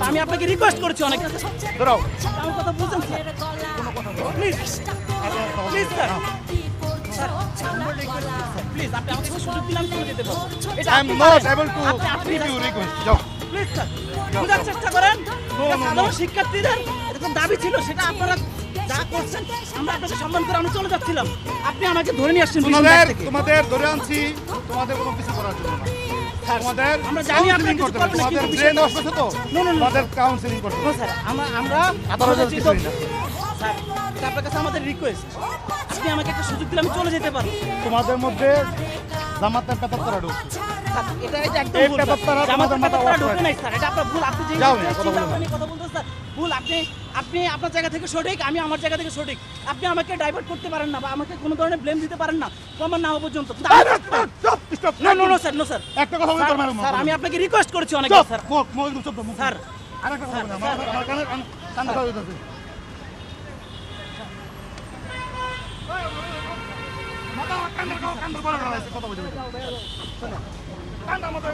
আমি আপনাকে রিকোয়েস্ট করছি অনেক আমার কথা বুঝুন sir please please sir please আপনি আমাকে সুযোগ দিলে আমি চলে যেতে পারবো I am not able to give you request. যাও। প্লিজ স্যার বোঝার চেষ্টা করেন সাধারণ শিক্ষার্থীদের এরকম দাবি ছিল সেটা আপনারা যা করছেন আমরা আপনাকে সম্মান করে আমরা চলে যাচ্ছিলাম আপনি আমাকে ধরে নিয়ে আসছেন তোমাদের ধরে আনছি তোমাদের কোনো কিছু করার জন্য না। তোমাদের আমরা জানি আপনি counseling কিছু করতে হবে। করবেন না, তোমাদের কিন্তু ব্রেন ওয়াশ হচ্ছে তো No, no, no. তোমাদের কাউন্সিলিং করতে হবে। স্যার আমরা কিছুই না। স্যার এটা আপনার কাছে আমাদের রিকোয়েস্ট আপনি আমাকে একটা সুযোগ দিলে আমি চলে যেতে পারবো তোমাদের মধ্যে জামাতের পেপার করা ঢুকছে। স্যার এটা একদম এই ভুল পেপারটা জামাতের তোমাদের মাথা পেপারটা wash ঢোকে করে। নাই স্যার এটা আপনার ভুল আপনি যে যাও না, কথা বলবেন না। কথা বলতেছেন স্যার ভুল আপনি আপনার জায়গা থেকে সঠিক আমি আমার জায়গা থেকে সঠিক আপনি আমাকে ডাইভার্ট করতে পারেন না বা আমাকে কোনো ধরনের ব্লেম দিতে পারেন না প্রমাণ না হওয়া পর্যন্ত নো স্যার একটা কথা বলি তোর ম্যাডাম স্যার আমি আপনাকে রিকোয়েস্ট করছি অনেক স্যার স্যার আরেকটা কথা বলি আমার কানে কান কথা হইতাছে মাথা কান বড় হইছে কথা বলি কান মাথা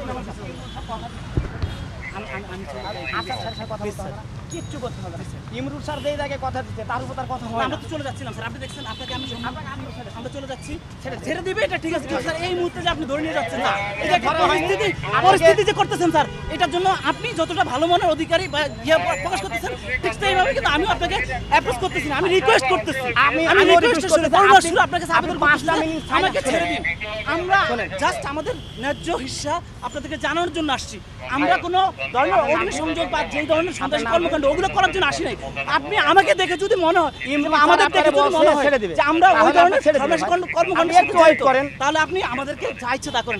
কিচ্ছু করতে হবে ইমরুল স্যার যেই জায়গায় কথা দিতে তার উপর তার কথা হয় আমরা তো চলে যাচ্ছিলাম স্যার আপনি দেখছেন আপনাকে আমি আমরা চলে যাচ্ছি ছেড়ে দিবে এটা ঠিক আছে কিন্তু স্যার এই মুহূর্তে যে আপনি ধরে নিয়ে যাচ্ছেন না এই যে একটা পরিস্থিতি যে করতেছেন স্যার এটার জন্য আপনি যতটা ভালো মনের অধিকারী বা প্রকাশ করতেছেন ঠিক সেইভাবে কিন্তু আমিও আপনাকে অ্যাপ্রোচ করতেছি না আমি রিকোয়েস্ট করতেছি আমি রিকোয়েস্ট করতেছি আপনার কাছে আবেদন 5টা মিনিট আমাকে ছেড়ে দিন আমরা জাস্ট আমাদের ন্যায্য হিস্সা আপনাদেরকে জানানোর জন্য আসছি আমরা কোনো ধরনের অগ্নিসংযোগ বা যেই ধরনের সন্ত্রাসী কর্মকাণ্ড ওগুলো করার জন্য আসি নাই আপনি আমাকে দেখে যদি মনে হয় আমাদের দেখে যদি মনে হয় যে আমরা ওই ধরনের সন্ত্রাসী কর্মকাণ্ড করেন তাহলে আপনি আমাদেরকে যা ইচ্ছে তা করেন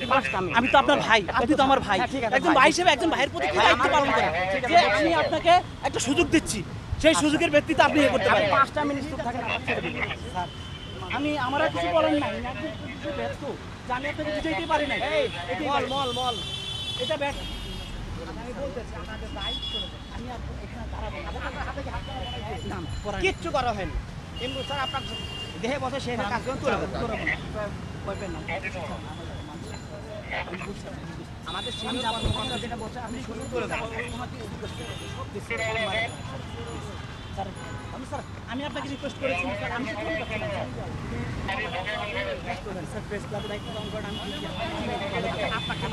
আমি তো আপনার ভাই আপনি তো আমার ভাই একজন ভাই হিসেবে একজন ভাইয়ের প্রতি কি দায়িত্ব পালন করেন যে আমি আপনাকে একটা সুযোগ দিচ্ছি সেই সুযোগের ভিত্তিতে আপনি ইয়ে করতে পারেন 5টা মিনিট চুপ থাকেন ছেড়ে দিন স্যার আমি আমার আর কিছু বলার নাই আমি একদম কিছু ব্যস্ত জানি আপনাকে বুঝাইতে পারি নাই মল এটা ব্যস্ত আমি বলতেছি আমাদের রাইট চলে যাবে আমি আর এখানে দাঁড়াবো না কিচ্ছু করা হয়নি ইমরুল স্যার আপনার দেহে বসে সে কাজ করে তুলে আমাদের যেটা বসে আপনি শুরু করে স্যার আমি আপনাকে রিকোয়েস্ট করেছি স্যার আমি স্যার প্রেস ক্লাবের দায়িত্ব পালন করেন আপনাকে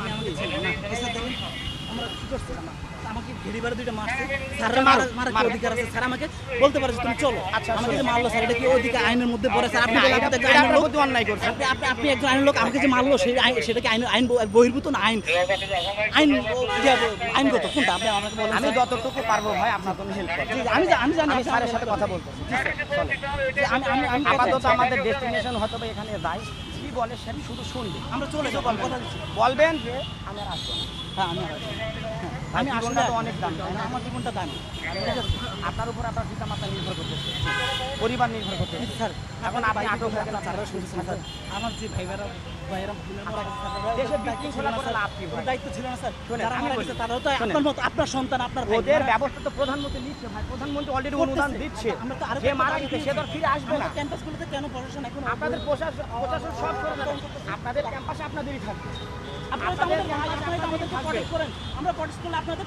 আমরা কি করছিলাম আমাকে ঘেরিবারে দুইটা মারছে স্যাররা মারার কি অধিকার আছে স্যার আমাকে বলতে পারে যে তুমি চলো আমাকে যে মারলো স্যার এটা কি অধিকার আইনের মধ্যে পড়ে স্যার আপনি আইনের মধ্যে অন্যায় করছেন আপনি একজন আইনের লোক আমাকে যে মারলো সেই সেটা কি আইন বহির্ভূত না আইনগত কোনটা আপনি আমাকে বলেন আমি যতটুকু পারবো ভাই আপনার জন্য হেল্প করব আমি জানি স্যারের সাথে কথা বলবো আমি আপাতত আমাদের ডেস্টিনেশন হয়তো এখানে যাই কি বলে সে শুধু শুনবে আমরা চলে যাবো কথা দিচ্ছি বলবেন যে আমি আর আসবো হ্যাঁ আমি জীবনটা তো অনেক দাম আমার জীবনটা দামি আপনার উপর আপনার পিতা মাতা নির্ভর করতেছে পরিবার নির্ভর করতেছে স্যার এখন আপনি আটক হয়ে গেলেন স্যার শুনছেন স্যার আমার যে ভাইরা দেশে বিশৃঙ্খলা করে লাভ কি ভাই? দায়িত্ব ছিল না স্যার শোনেন, যারা আমি মারা বলি। গেছে তারাও তো আপনার মতো আপনার সন্তান আপনার ভাই ওদের ব্যবস্থা তো প্রধানমন্ত্রী নিচ্ছে ভাই প্রধানমন্ত্রী অলরেডি অনুদান দিচ্ছে আমরা তো আরো যে মারা গেছে সে তো আর ফিরে আসবে না ক্যাম্পাসগুলোতে কেন প্রশাসন এখন আপনাদের প্রশাসন সব করে দেবে। আপনাদের ক্যাম্পাসে আপনাদেরই থাকবে আপনারা তো আমাদের প্রটেক্ট করেন আমরা প্রটেক্ট করলে আপনাদের